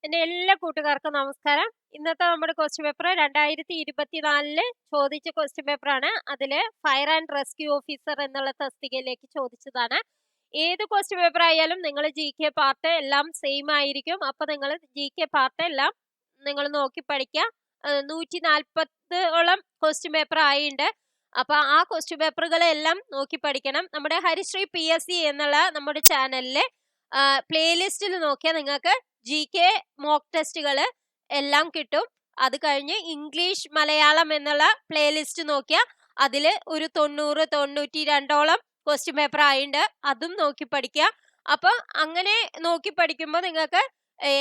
എൻ്റെ എല്ലാ കൂട്ടുകാർക്കും നമസ്കാരം. ഇന്നത്തെ നമ്മുടെ ക്വസ്റ്റ്യൻ പേപ്പർ 2024 ചോദിച്ച ക്വസ്റ്റ്യൻ പേപ്പറാണ്. അതില് ഫയർ ആൻഡ് റെസ്ക്യൂ ഓഫീസർ എന്നുള്ള തസ്തികയിലേക്ക് ചോദിച്ചതാണ്. ഏത് ക്വസ്റ്റ്യൻ പേപ്പർ ആയാലും നിങ്ങൾ GK പാർട്ട് എല്ലാം സെയിം ആയിരിക്കും. അപ്പൊ നിങ്ങൾ GK പാർട്ട് എല്ലാം നിങ്ങൾ നോക്കി പഠിക്കുക. 140ഓളം ക്വസ്റ്റ്യൻ പേപ്പർ ആയിട്ടുണ്ട്. അപ്പൊ ആ ക്വസ്റ്റ്യൻ പേപ്പറുകളെല്ലാം നോക്കി പഠിക്കണം. നമ്മുടെ ഹരിശ്രീ PSC എന്നുള്ള നമ്മുടെ ചാനലിലെ പ്ലേലിസ്റ്റിൽ നോക്കിയാൽ നിങ്ങൾക്ക് GK മോക്ക് ടെസ്റ്റുകൾ എല്ലാം കിട്ടും. അത് കഴിഞ്ഞ് ഇംഗ്ലീഷ് മലയാളം എന്നുള്ള പ്ലേലിസ്റ്റ് നോക്കിയാൽ അതിൽ ഒരു 90-92ഓളം ക്വസ്റ്റ്യൻ പേപ്പർ ആയിട്ടുണ്ട്. അതും നോക്കി പഠിക്കുക. അപ്പൊ അങ്ങനെ നോക്കി പഠിക്കുമ്പോൾ നിങ്ങൾക്ക്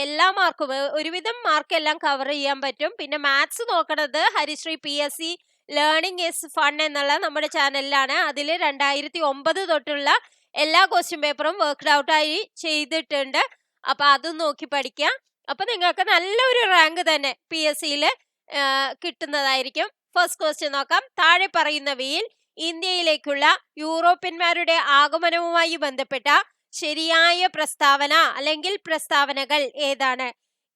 എല്ലാ മാർക്കും ഒരുവിധം മാർക്ക് എല്ലാം കവർ ചെയ്യാൻ പറ്റും. പിന്നെ മാത്സ് നോക്കണത് ഹരിശ്രീ PSC ലേണിംഗ് ഈസ് ഫൺ എന്നുള്ള നമ്മുടെ ചാനലിലാണ്. അതിൽ 2009 തൊട്ടുള്ള എല്ലാ ക്വസ്റ്റ്യൻ പേപ്പറും വർക്ക്ഡ് ഔട്ട് ആയി ചെയ്തിട്ടുണ്ട്. അപ്പൊ അതും നോക്കി പഠിക്കാം. അപ്പൊ നിങ്ങൾക്ക് നല്ലൊരു റാങ്ക് തന്നെ PSCയിൽ കിട്ടുന്നതായിരിക്കും. ഫസ്റ്റ് ക്വസ്റ്റ്യൻ നോക്കാം. താഴെ പറയുന്നവയിൽ ഇന്ത്യയിലേക്കുള്ള യൂറോപ്യന്മാരുടെ ആഗമനവുമായി ബന്ധപ്പെട്ട ശരിയായ പ്രസ്താവന അല്ലെങ്കിൽ പ്രസ്താവനകൾ ഏതാണ്?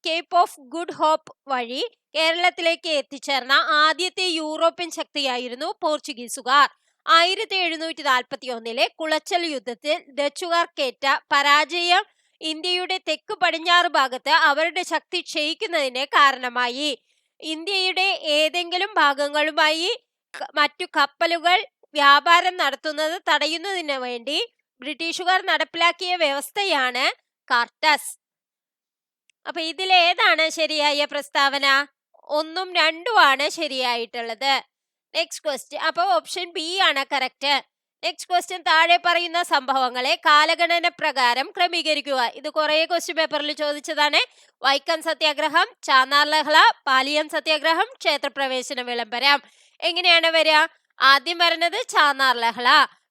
കേപ്പ് ഓഫ് ഗുഡ് ഹോപ്പ് വഴി കേരളത്തിലേക്ക് എത്തിച്ചേർന്ന ആദ്യത്തെ യൂറോപ്യൻ ശക്തിയായിരുന്നു പോർച്ചുഗീസുകാർ. 1741 കുളച്ചൽ യുദ്ധത്തിൽ ഡച്ചുകാർക്കേറ്റ പരാജയം ഇന്ത്യയുടെ തെക്ക് പടിഞ്ഞാറ് ഭാഗത്ത് അവരുടെ ശക്തി ക്ഷയിക്കുന്നതിന് കാരണമായി. ഇന്ത്യയുടെ ഏതെങ്കിലും ഭാഗങ്ങളുമായി മറ്റു കപ്പലുകൾ വ്യാപാരം നടത്തുന്നത് തടയുന്നതിന് വേണ്ടി ബ്രിട്ടീഷുകാർ നടപ്പിലാക്കിയ വ്യവസ്ഥയാണ് കാർട്ടസ്. അപ്പൊ ഇതിലേതാണ് ശരിയായ പ്രസ്താവന? 1ഉം 2ഉം ആണ് ശരിയായിട്ടുള്ളത്. Next question. അപ്പൊ ഓപ്ഷൻ ബി ആണ് കറക്റ്റ്. Next question. താഴെ പറയുന്ന സംഭവങ്ങളെ കാലഗണന പ്രകാരം ക്രമീകരിക്കുക. ഇത് കുറെ ക്വസ്റ്റ്യൻ പേപ്പറിൽ ചോദിച്ചതാണ്. വൈക്കം സത്യാഗ്രഹം, ചാന്നാർ ലഹള, പാലിയം സത്യാഗ്രഹം, ക്ഷേത്രപ്രവേശന വിളംബരം. എങ്ങനെയാണ് വരിക? ആദ്യം വരുന്നത് ചാന്നാർ ലഹള,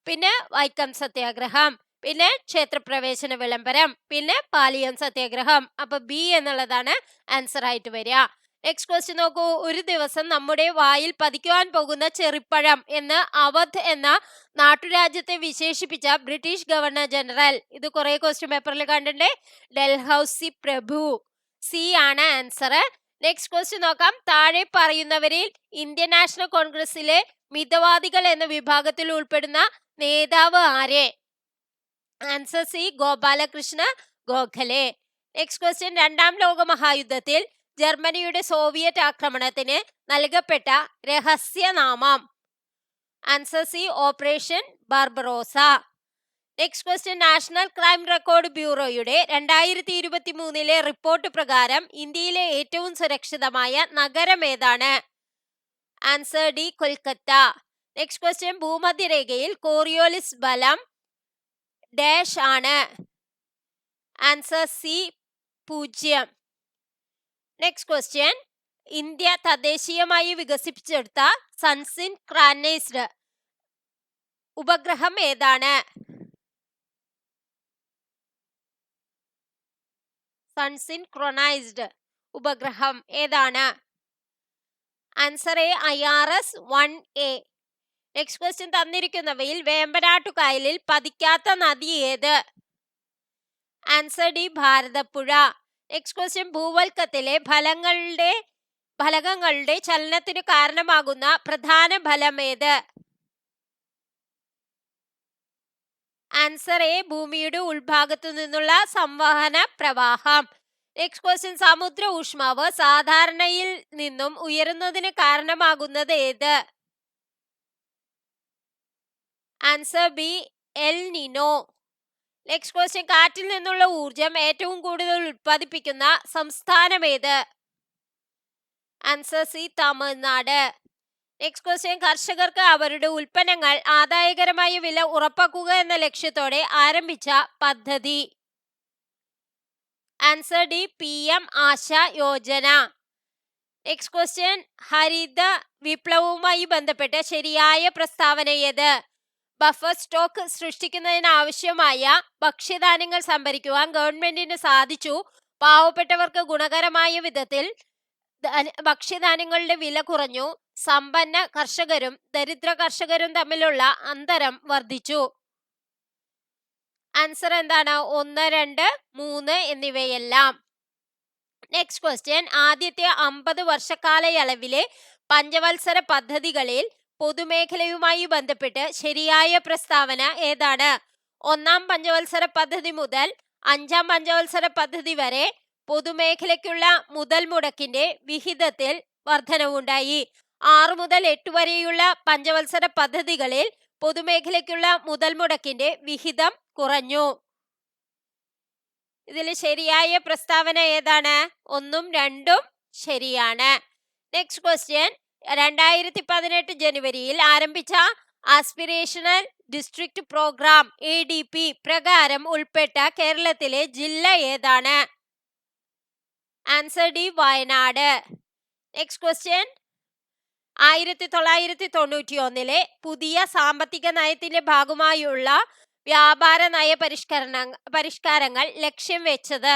പിന്നെ വൈക്കം സത്യാഗ്രഹം, പിന്നെ ക്ഷേത്രപ്രവേശന വിളംബരം, പിന്നെ പാലിയം സത്യാഗ്രഹം. അപ്പൊ ബി എന്നുള്ളതാണ് ആൻസർ ആയിട്ട് വരിക. നെക്സ്റ്റ് ക്വസ്റ്റ്യൻ നോക്കൂ. ഒരു ദിവസം നമ്മുടെ വായിൽ പതിക്കുവാൻ പോകുന്ന ചെറിപ്പഴം എന്ന് അവധ് എന്ന നാട്ടുരാജ്യത്തെ വിശേഷിപ്പിച്ച ബ്രിട്ടീഷ് ഗവർണർ ജനറൽ. ഇത് കുറെ ക്വസ്റ്റ്യൻ പേപ്പറിൽ കണ്ടിട്ടുണ്ട്. ഡൽഹൌസി പ്രഭു. സി ആണ് ആൻസർ. നെക്സ്റ്റ് ക്വസ്റ്റ്യൻ നോക്കാം. താഴെ പറയുന്നവരിൽ ഇന്ത്യൻ നാഷണൽ കോൺഗ്രസിലെ മിതവാദികൾ എന്ന വിഭാഗത്തിൽ ഉൾപ്പെടുന്ന നേതാവ് ആരെ? Answer C, Gopalakrishna Gokhale. Next question. രണ്ടാം ലോക മഹായുദ്ധത്തിൽ ജർമ്മനിയുടെ സോവിയറ്റ് ആക്രമണത്തിന് നൽകപ്പെട്ട രഹസ്യനാമം? Answer C, operation Barbarossa. Next question. National crime record ബ്യൂറോയുടെ 2023 റിപ്പോർട്ട് പ്രകാരം ഇന്ത്യയിലെ ഏറ്റവും സുരക്ഷിതമായ നഗരം ഏതാണ്? Answer D, Kolkata. Next question. ഭൂമധ്യരേഖയിൽ കോറിയോലിസ് ബലം ഡാഷ് ആണ്? Answer C, 0. Next question. India തദ്ദേശീയമായി വികസിപ്പിച്ചെടുത്ത സൺസിൻക്രനൈസ്ഡ് ഉപഗ്രഹം ഏതാണ്? സൺസിൻക്രൊണൈസ്ഡ് ഉപഗ്രഹം ഏതാണ്? Answer A, IRS-1A. Next question. തന്നിരിക്കുന്നവയിൽ വേമ്പനാട്ടുകായലിൽ പതിക്കാത്ത നദി ഏത്? Answer D, Bharathapuzha. Next question. ഭൂവൽക്കത്തിലെ ഫലകങ്ങളുടെ ചലനത്തിന് കാരണമാകുന്ന പ്രധാന ഫലം ഏത്? ആൻസർ എ, ഭൂമിയുടെ ഉൾഭാഗത്തു നിന്നുള്ള സംവഹന പ്രവാഹം. Next question. സമുദ്ര ഊഷ്മാവ് സാധാരണയിൽ നിന്നും ഉയരുന്നതിന് കാരണമാകുന്നത് ഏത്? Answer B, El Nino. Next question. കാറ്റിൽ നിന്നുള്ള ഊർജം ഏറ്റവും കൂടുതൽ ഉത്പാദിപ്പിക്കുന്ന സംസ്ഥാനം ഏത്? Answer C, Tamil Nadu. Next question. കർഷകർക്ക് അവരുടെ ഉൽപ്പന്നങ്ങൾ ആദായകരമായ വില ഉറപ്പാക്കുക എന്ന ലക്ഷ്യത്തോടെ ആരംഭിച്ച പദ്ധതി? Answer D, PM Asha Yojana. Next question. ഹരിത വിപ്ലവവുമായി ബന്ധപ്പെട്ട ശരിയായ പ്രസ്താവന ഏത്? ബഫർ സ്റ്റോക്ക് സൃഷ്ടിക്കുന്നതിന് ആവശ്യമായ ഭക്ഷ്യധാന്യങ്ങൾ സംഭരിക്കുവാൻ ഗവൺമെന്റിന് സാധിച്ചു. പാവപ്പെട്ടവർക്ക് ഗുണകരമായ വിധത്തിൽ ഭക്ഷ്യധാന്യങ്ങളുടെ വില കുറഞ്ഞു. സമ്പന്ന കർഷകരും ദരിദ്ര കർഷകരും തമ്മിലുള്ള അന്തരം വർദ്ധിച്ചു. ആൻസർ എന്താണ്? 1, 2, 3 എന്നിവയെല്ലാം. നെക്സ്റ്റ് ക്വസ്റ്റ്യൻ, ആദ്യത്തെ 50 വർഷക്കാലയളവിലെ പഞ്ചവത്സര പദ്ധതികളിൽ പൊതുമേഖലയുമായി ബന്ധപ്പെട്ട് ശരിയായ പ്രസ്താവന ഏതാണ്? ഒന്നാം പഞ്ചവത്സര പദ്ധതി മുതൽ 5-ാം പഞ്ചവത്സര പദ്ധതി വരെ പൊതുമേഖലയ്ക്കുള്ള മുതൽ മുടക്കിന്റെ വിഹിതത്തിൽ വർധനവുണ്ടായി. 6 മുതൽ 8 വരെയുള്ള പഞ്ചവത്സര പദ്ധതികളിൽ പൊതുമേഖലയ്ക്കുള്ള മുതൽ മുടക്കിന്റെ വിഹിതം കുറഞ്ഞു. ഇതിൽ ശരിയായ പ്രസ്താവന ഏതാണ്? 1ഉം 2ഉം ശരിയാണ്. നെക്സ്റ്റ് ക്വസ്റ്റ്യൻ, 2018 ജനുവരിയിൽ ആരംഭിച്ച ആസ്പിരേഷണൽ ഡിസ്ട്രിക്ട് പ്രോഗ്രാം ADP പ്രകാരം ഉൾപ്പെട്ട കേരളത്തിലെ ജില്ല ഏതാണ്? Answer D, Wayanad. Next question, 1991 പുതിയ സാമ്പത്തിക നയത്തിന്റെ ഭാഗമായുള്ള വ്യാപാര നയ പരിഷ്കാരങ്ങൾ ലക്ഷ്യം വെച്ചത്?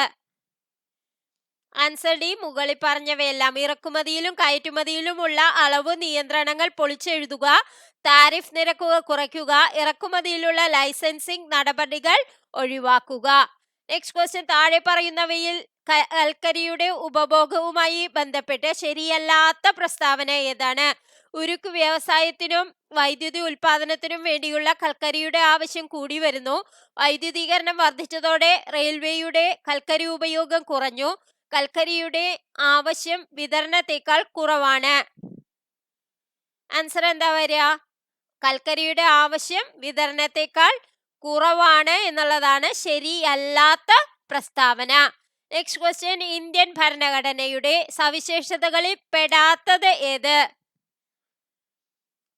ആൻസർ ഡി, മുകളിൽ പറഞ്ഞവയെല്ലാം. ഇറക്കുമതിയിലും കയറ്റുമതിയിലുമുള്ള അളവ് നിയന്ത്രണങ്ങൾ പൊളിച്ചെഴുതുക, താരിഫ് നിരക്കുകൾ കുറയ്ക്കുക, ഇറക്കുമതിയിലുള്ള ലൈസൻസിംഗ് നടപടികൾ ഒഴിവാക്കുക. നെക്സ്റ്റ് ക്വസ്റ്റ്യൻ, താഴെ പറയുന്നവയിൽ കൽക്കരിയുടെ ഉപഭോഗവുമായി ബന്ധപ്പെട്ട് ശരിയല്ലാത്ത പ്രസ്താവന ഏതാണ്? ഉരുക്ക് വ്യവസായത്തിനും വൈദ്യുതി ഉൽപാദനത്തിനും വേണ്ടിയുള്ള കൽക്കരിയുടെ ആവശ്യം കൂടി വരുന്നു. വൈദ്യുതീകരണം വർദ്ധിച്ചതോടെ റെയിൽവേയുടെ കൽക്കരി ഉപയോഗം കുറഞ്ഞു. കൽക്കരിയുടെ ആവശ്യം വിതരണത്തെക്കാൾ കുറവാണ്. ആൻസർ എന്താ വരിക? കൽക്കരിയുടെ ആവശ്യം വിതരണത്തെക്കാൾ കുറവാണ് എന്നുള്ളതാണ് ശരിയല്ലാത്ത പ്രസ്താവന. നെക്സ്റ്റ് ക്വസ്റ്റ്യൻ, ഇന്ത്യൻ ഭരണഘടനയുടെ സവിശേഷതകളിൽ പെടാത്തത് ഏത്?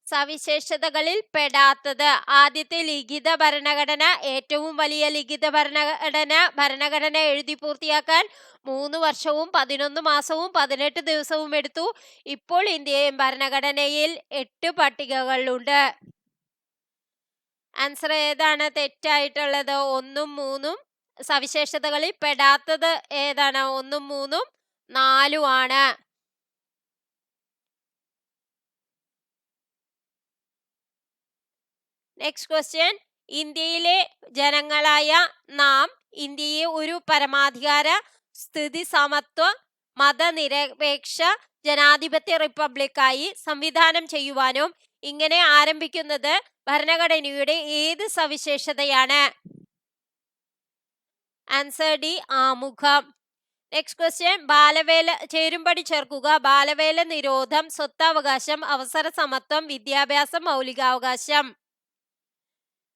സവിശേഷതകളിൽ പെടാത്തത്: ആദ്യത്തെ ലിഖിത ഭരണഘടന, ഏറ്റവും വലിയ ലിഖിത ഭരണഘടന എഴുതി പൂർത്തിയാക്കാൻ 3 വർഷവും 11 മാസവും 18 ദിവസവും എടുത്തു. ഇപ്പോൾ ഇന്ത്യൻ ഭരണഘടനയിൽ 8 പട്ടികകളുണ്ട്. ആൻസർ ഏതാണ് തെറ്റായിട്ടുള്ളത്? 1ഉം 3ഉം. സവിശേഷതകളിൽ പെടാത്തത് ഏതാണ്? 1ഉം 3ഉം 4ഉം ആണ്. നെക്സ്റ്റ് ക്വസ്റ്റ്യൻ, ഇന്ത്യയിലെ ജനങ്ങളായ നാം ഇന്ത്യയെ ഒരു പരമാധികാര സ്ഥിതി സമത്വ മതനിരപേക്ഷ ജനാധിപത്യ റിപ്പബ്ലിക്കായി സംവിധാനം ചെയ്യുവാനും ഇങ്ങനെ ആരംഭിക്കുന്നത് ഭരണഘടനയുടെ ഏത് സവിശേഷതയാണ്? ആൻസർ ഡി, ആമുഖം. നെക്സ്റ്റ് ക്വസ്റ്റ്യൻ, ബാലവേല ചേരുംപടി ചേർക്കുക. ബാലവേല നിരോധം, സ്വത്തവകാശം, അവസര സമത്വം, വിദ്യാഭ്യാസം, മൗലികാവകാശം.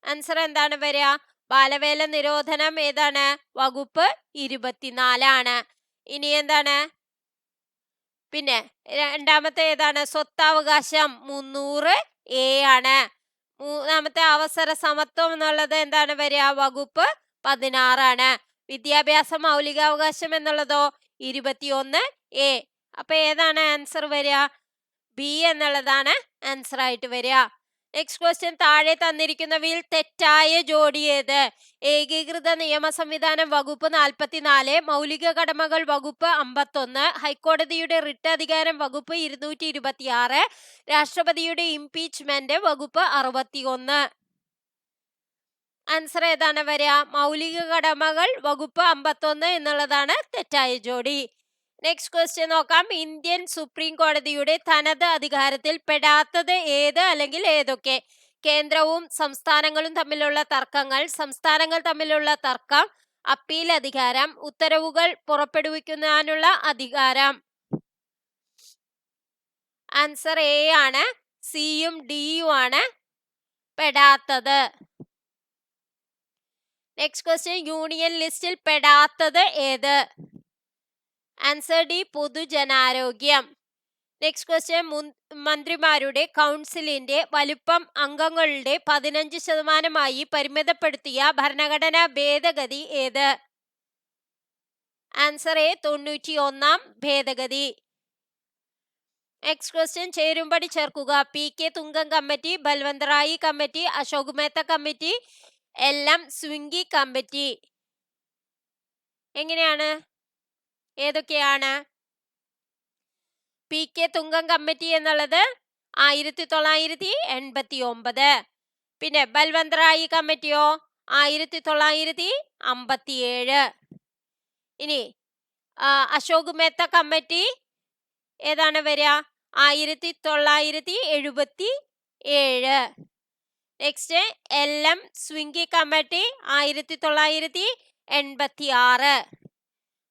ആൻസർ എന്താണ് വരിക? ബാലവേല നിരോധനം ഏതാണ്? വകുപ്പ് 24 ആണ്. ഇനി എന്താണ്? പിന്നെ രണ്ടാമത്തെ ഏതാണ്? സ്വത്തവകാശം 300A ആണ്. മൂന്നാമത്തെ അവസര സമത്വം എന്നുള്ളത് എന്താണ് വരിക? വകുപ്പ് 16 ആണ്. വിദ്യാഭ്യാസ മൗലികാവകാശം എന്നുള്ളതോ 21A. അപ്പൊ ഏതാണ് ആൻസർ വരിക? ബി എന്നുള്ളതാണ് ആൻസർ ആയിട്ട് വരിക. നെക്സ്റ്റ് ക്വസ്റ്റ്യൻ, താഴെ തന്നിരിക്കുന്നവയിൽ തെറ്റായ ജോഡി ഏത്? ഏകീകൃത നിയമ സംവിധാനം വകുപ്പ് 44, മൗലിക കടമകൾ വകുപ്പ് 51, ഹൈക്കോടതിയുടെ റിട്ട് അധികാരം വകുപ്പ് 226, രാഷ്ട്രപതിയുടെ ഇംപീച്ച്മെന്റ് വകുപ്പ് 61. ആൻസർ ഏതാണ് വരിക? മൗലിക കടമകൾ വകുപ്പ് 51 എന്നുള്ളതാണ് തെറ്റായ ജോഡി. നെക്സ്റ്റ് ക്വസ്റ്റ്യൻ നോക്കാം. ഇന്ത്യൻ സുപ്രീം കോടതിയുടെ തനത് അധികാരത്തിൽ പെടാത്തത് ഏത് അല്ലെങ്കിൽ ഏതൊക്കെ? കേന്ദ്രവും സംസ്ഥാനങ്ങളും തമ്മിലുള്ള തർക്കങ്ങൾ, സംസ്ഥാനങ്ങൾ തമ്മിലുള്ള തർക്കം, അപ്പീൽ അധികാരം, ഉത്തരവുകൾ പുറപ്പെടുവിക്കുന്നതിനുള്ള അധികാരം. ആൻസർ എ ആണ്. സിയും ഡിയും ആണ് പെടാത്തത്. നെക്സ്റ്റ് ക്വസ്റ്റ്യൻ, യൂണിയൻ ലിസ്റ്റിൽ പെടാത്തത് ഏത്? ആൻസർ ഡി, പൊതുജനാരോഗ്യം. നെക്സ്റ്റ് ക്വസ്റ്റ്യൻ, മന്ത്രിമാരുടെ കൗൺസിലിന്റെ വലുപ്പം അംഗങ്ങളുടെ 15% പരിമിതപ്പെടുത്തിയ ഭരണഘടനാ ഭേദഗതി ഏത്? ആൻസർ എ, 91-ാം ഭേദഗതി. നെക്സ്റ്റ് ക്വസ്റ്റ്യൻ, ചേരുംപടി ചേർക്കുക. PK Thungon committee, Balwant Rai committee, Ashok Mehta committee, LM Singhvi committee. എങ്ങനെയാണ്? ഏതൊക്കെയാണ്? PK തുംഗം കമ്മിറ്റി എന്നുള്ളത് 1989. പിന്നെ ബൽവന്ത് റായി കമ്മിറ്റിയോ 1957. ഇനി അശോക് മേത്ത കമ്മിറ്റി ഏതാണ് വരിക? 1977. Next LM Singhvi committee 1986.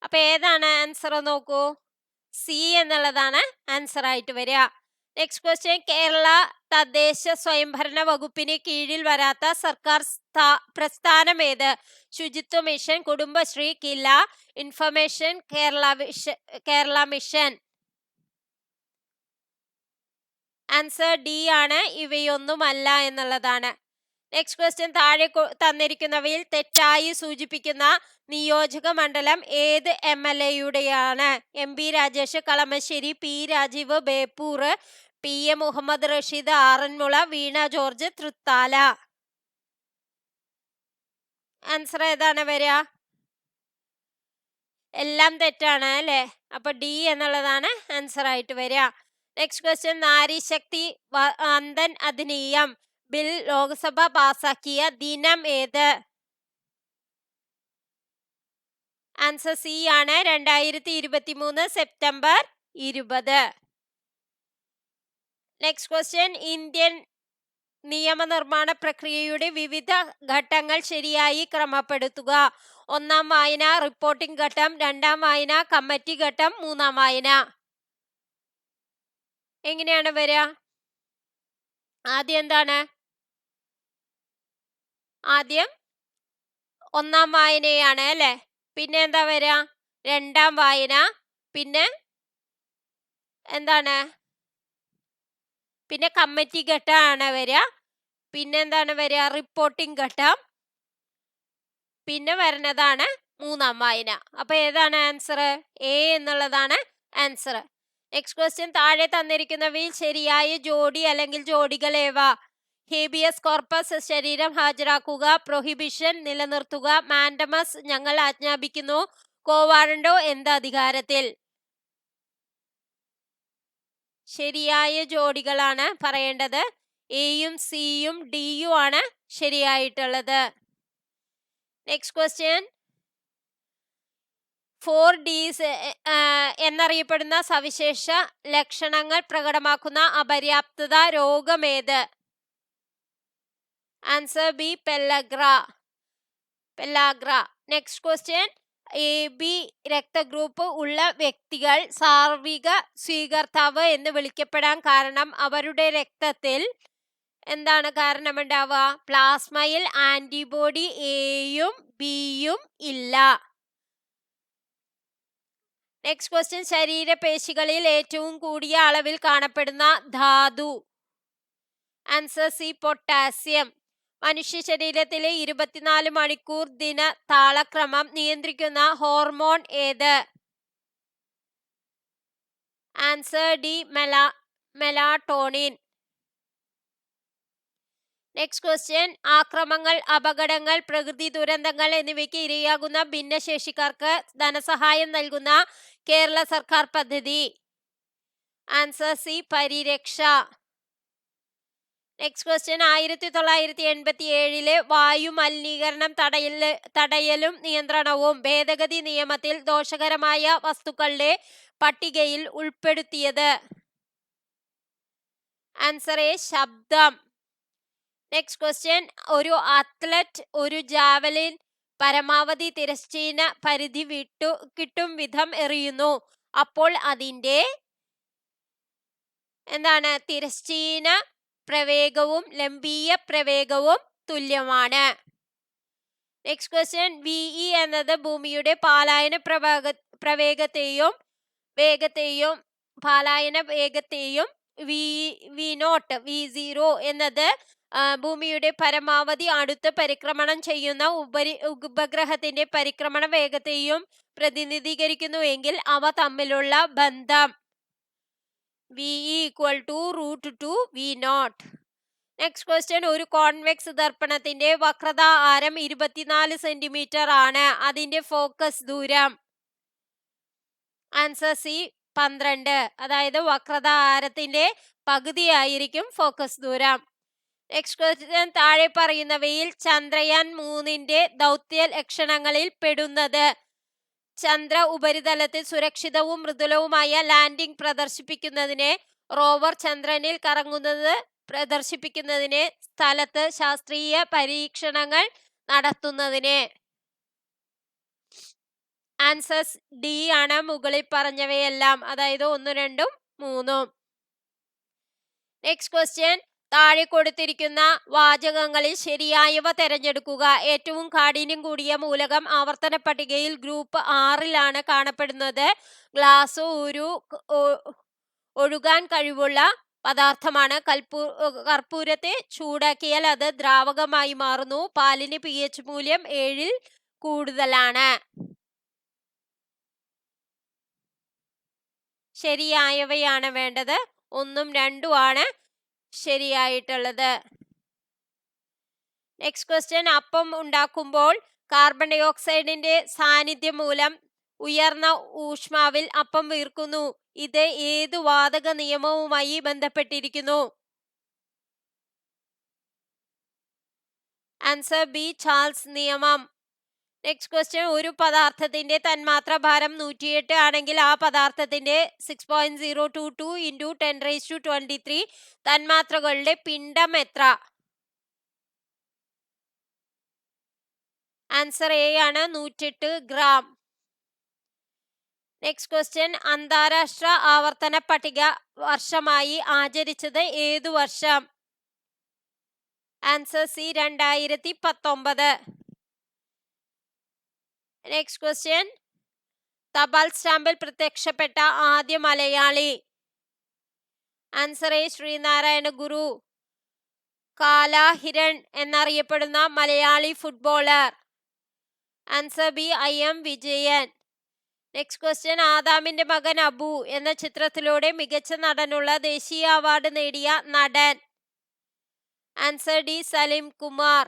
അപ്പൊ ഏതാണ് ആൻസർ നോക്കൂ, സി എന്നുള്ളതാണ് ആൻസർ ആയിട്ട് വരിക. നെക്സ്റ്റ് ക്വസ്റ്റ്യൻ, കേരള തദ്ദേശ സ്വയംഭരണ വകുപ്പിന് കീഴിൽ വരാത്ത സർക്കാർ പ്രസ്ഥാനം ഏത്? Suchitwa mission, Kudumbashree, KILA, information Kerala mission. Answer D ആണ്, ഇവയൊന്നുമല്ല എന്നുള്ളതാണ്. നെക്സ്റ്റ് ക്വസ്റ്റ്യൻ, താഴെ തന്നിരിക്കുന്നവയിൽ തെറ്റായി സൂചിപ്പിക്കുന്ന നിയോജക മണ്ഡലം ഏത് MLA-യുടെയാണ്? MP Rajesh Kalamassery, P Rajeev Beypore, PM Muhammad Rasheed Aranmula, Veena George Thrithala. Answer ഏതാണ് വരിക? എല്ലാം തെറ്റാണ് അല്ലേ? അപ്പൊ ഡി എന്നുള്ളതാണ് ആൻസർ ആയിട്ട് വരിക. Next question, Nari Shakti Vandan Adhiniyam bill Lok Sabha പാസാക്കിയ ദിനം ഏത്? ആൻസർ സി ആണ്, 2023 സെപ്റ്റംബർ 20. നെക്സ്റ്റ് ക്വസ്റ്റ്യൻ, ഇന്ത്യൻ നിയമനിർമ്മാണ പ്രക്രിയയുടെ വിവിധ ഘട്ടങ്ങൾ ശരിയായി ക്രമപ്പെടുത്തുക. 1-ാം വായന, റിപ്പോർട്ടിംഗ് ഘട്ടം, 2-ാം വായന, കമ്മിറ്റി ഘട്ടം, 3-ാം വായന. എങ്ങനെയാണ് വരിക? ആദ്യം എന്താണ്? ആദ്യം 1-ാം വായനയാണ് അല്ലെ? പിന്നെ എന്താ വരിക? 2-ാം വായന. പിന്നെ എന്താണ്? പിന്നെ കമ്മിറ്റി ഘട്ടമാണ് വരിക. പിന്നെ എന്താണ് വരിക? റിപ്പോർട്ടിംഗ് ഘട്ടം. പിന്നെ വരുന്നതാണ് 3-ാം വായന. അപ്പൊ ഏതാണ് ആൻസർ? എ എന്നുള്ളതാണ് ആൻസർ. നെക്സ്റ്റ് ക്വസ്റ്റ്യൻ, താഴെ തന്നിരിക്കുന്നവയിൽ ശരിയായ ജോഡി അല്ലെങ്കിൽ ജോഡികൾ ഏവ? ഹേബിയസ് കോർപ്പസ് ശരീരം ഹാജരാക്കുക, പ്രൊഹിബിഷൻ നിലനിർത്തുക, മാൻഡമസ് ഞങ്ങൾ ആജ്ഞാപിക്കുന്നു, കോവാറണ്ടോ എന്ത് അധികാരത്തിൽ? ശരിയായ ജോഡികളാണ് പറയേണ്ടത്. എയും സിയും ഡിയും ആണ് ശരിയായിട്ടുള്ളത്. നെക്സ്റ്റ് ക്വസ്റ്റ്യൻ, 4Ds എന്നറിയപ്പെടുന്ന സവിശേഷ ലക്ഷണങ്ങൾ പ്രകടമാക്കുന്ന അപര്യാപ്തത രോഗമേത്? Answer B, pellagra. Next question, AB രക്തഗ്രൂപ്പ് ഉള്ള വ്യക്തികൾ സാർവിക സ്വീകർത്താവ് എന്ന് വിളിക്കപ്പെടാൻ കാരണം അവരുടെ രക്തത്തിൽ എന്താണ് കാരണമുണ്ടാവുക? പ്ലാസ്മയിൽ ആന്റിബോഡി Aയും Bയും ഇല്ല. നെക്സ്റ്റ് ക്വസ്റ്റ്യൻ, ശരീരപേശികളിൽ ഏറ്റവും കൂടിയ അളവിൽ കാണപ്പെടുന്ന ധാതു? Answer C, potassium. മനുഷ്യ ശരീരത്തിലെ 24 മണിക്കൂർ ദിന താളക്രമം നിയന്ത്രിക്കുന്ന ഹോർമോൺ ഏത്? Answer D, melatonin. Next question, ആക്രമങ്ങൾ, അപകടങ്ങൾ, പ്രകൃതി ദുരന്തങ്ങൾ എന്നിവയ്ക്ക് ഇരയാകുന്ന ഭിന്നശേഷിക്കാർക്ക് ധനസഹായം നൽകുന്ന കേരള സർക്കാർ പദ്ധതി? ആൻസർ സി, പരിരക്ഷ. നെക്സ്റ്റ് ക്വസ്റ്റ്യൻ, 1987 വായു മലിനീകരണം തടയലും നിയന്ത്രണവും ഭേദഗതി നിയമത്തിൽ ദോഷകരമായ വസ്തുക്കളുടെ പട്ടികയിൽ ഉൾപ്പെടുത്തിയത്? ആൻസർ എ, ശബ്ദം. നെക്സ്റ്റ് ക്വസ്റ്റ്യൻ, ഒരു അത്ലറ്റ് ഒരു ജാവലിൻ പരമാവധി തിരശ്ചീന പരിധി കിട്ടും വിധം എറിയുന്നു. അപ്പോൾ അതിന്റെ എന്താണ്? തിരശ്ചീന പ്രവേഗവും ലംബീയ പ്രവേഗവും തുല്യമാണ്. നെക്സ്റ്റ് ക്വസ്റ്റ്യൻ, VE എന്നത് ഭൂമിയുടെ പാലായന വേഗത്തെയും V0 എന്നത് ഭൂമിയുടെ പരമാവധി അടുത്ത് പരിക്രമണം ചെയ്യുന്ന ഉപഗ്രഹത്തിന്റെ പരിക്രമണ വേഗത്തെയും പ്രതിനിധീകരിക്കുന്നുവെങ്കിൽ അവ തമ്മിലുള്ള ബന്ധം VE √2V0. നെക്സ്റ്റ് ക്വസ്റ്റ്യൻ, ഒരു കോൺവെക്സ് ദർപ്പണത്തിന്റെ വക്രത ആരം 24 സെന്റിമീറ്റർ ആണ്. അതിന്റെ ഫോക്കസ് ദൂരം? Answer C, 12. അതായത് വക്രത ആരത്തിന്റെ പകുതിയായിരിക്കും ഫോക്കസ് ദൂരം. നെക്സ്റ്റ് ക്വസ്റ്റ്യൻ, താഴെ പറയുന്നവയിൽ ചന്ദ്രയാൻ 3ന്റെ ദൗത്യ ലക്ഷണങ്ങളിൽ പെടുന്നത്? ചന്ദ്ര ഉപരിതലത്തിൽ സുരക്ഷിതവും മൃദുലവുമായ ലാൻഡിംഗ് പ്രദർശിപ്പിക്കുന്നതിന് റോവർ ചന്ദ്രനിൽ കറങ്ങുന്നത് പ്രദർശിപ്പിക്കുന്നതിന് സ്ഥലത്ത് ശാസ്ത്രീയ പരീക്ഷണങ്ങൾ നടത്തുന്നതിന്. ആൻസേഴ്സ് ഡി ആണ് മുകളിൽ പറഞ്ഞവയെല്ലാം, അതായത് 1, 2, 3. Next question. താഴെ കൊടുത്തിരിക്കുന്ന വാചകങ്ങളിൽ ശരിയായവ തിരഞ്ഞെടുക്കുക. ഏറ്റവും കാഠിന്യം കൂടിയ മൂലകം ആവർത്തന പട്ടികയിൽ ഗ്രൂപ്പ് 6ലാണ് കാണപ്പെടുന്നത്. ഗ്ലാസ് ഒഴുകാൻ കഴിവുള്ള പദാർത്ഥമാണ്. കർപ്പൂരത്തെ ചൂടാക്കിയാൽ അത് ദ്രാവകമായി മാറുന്നു. പാലിന് pH മൂല്യം 7ൽ കൂടുതലാണ്. ശരിയായവയാണ് വേണ്ടത്. 1ഉം 2ഉം ആണ് ശരിയായിട്ടുള്ളത്. Next question. അപ്പം ഉണ്ടാക്കുമ്പോൾ കാർബൺ ഡൈ ഓക്സൈഡിന്റെ സാന്നിധ്യം മൂലം ഉയർന്ന ഊഷ്മാവിൽ അപ്പം വീർക്കുന്നു. ഇത് ഏതു വാതക നിയമവുമായി ബന്ധപ്പെട്ടിരിക്കുന്നു? ആൻസർ ബി, ചാൾസ് നിയമം. Next question. ഒരു പദാർത്ഥത്തിന്റെ തന്മാത്ര ഭാരം 108 ആണെങ്കിൽ ആ പദാർത്ഥത്തിന്റെ 6.022 × 10⁻23 തന്മാത്രകളുടെ പിണ്ഡം എത്ര? ആൻസർ എ ആണ്, 108 ഗ്രാം. Next question. അന്താരാഷ്ട്ര ആവർത്തന പട്ടിക വർഷമായി ആചരിച്ചത് ഏതു വർഷം? Answer C, 2019. Next question. തപാൽ സ്റ്റാമ്പിൽ പ്രത്യക്ഷപ്പെട്ട ആദ്യ മലയാളി? Answer A, Sreenarayana Guru. കാലാഹിരൺ എന്നറിയപ്പെടുന്ന Malayali footballer? Answer B, IM Vijayan. Next question. ആദാമിന്റെ മകൻ അബു എന്ന ചിത്രത്തിലൂടെ മികച്ച നടനുള്ള ദേശീയ അവാർഡ് നേടിയ നടൻ? Answer D, Salim Kumar.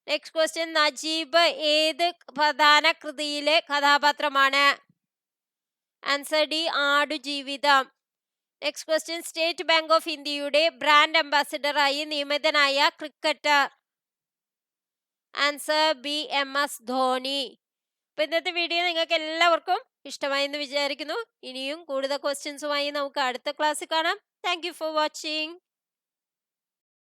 Next question. Najeeb ഏത് പ്രധാന കൃതിയിലെ കഥാപാത്രമാണ്? Answer D, Aadujeevitham. Next question. State Bank of ഇന്ത്യയുടെ ബ്രാൻഡ് അംബാസിഡറായി നിയമിതനായ cricketer? Answer B, MS Dhoni. അപ്പൊ ഇന്നത്തെ വീഡിയോ നിങ്ങൾക്ക് എല്ലാവർക്കും ഇഷ്ടമായി എന്ന് വിചാരിക്കുന്നു. ഇനിയും കൂടുതൽ ക്വസ്റ്റ്യൻസുമായി നമുക്ക് അടുത്ത ക്ലാസ്സിൽ കാണാം. Thank you for watching.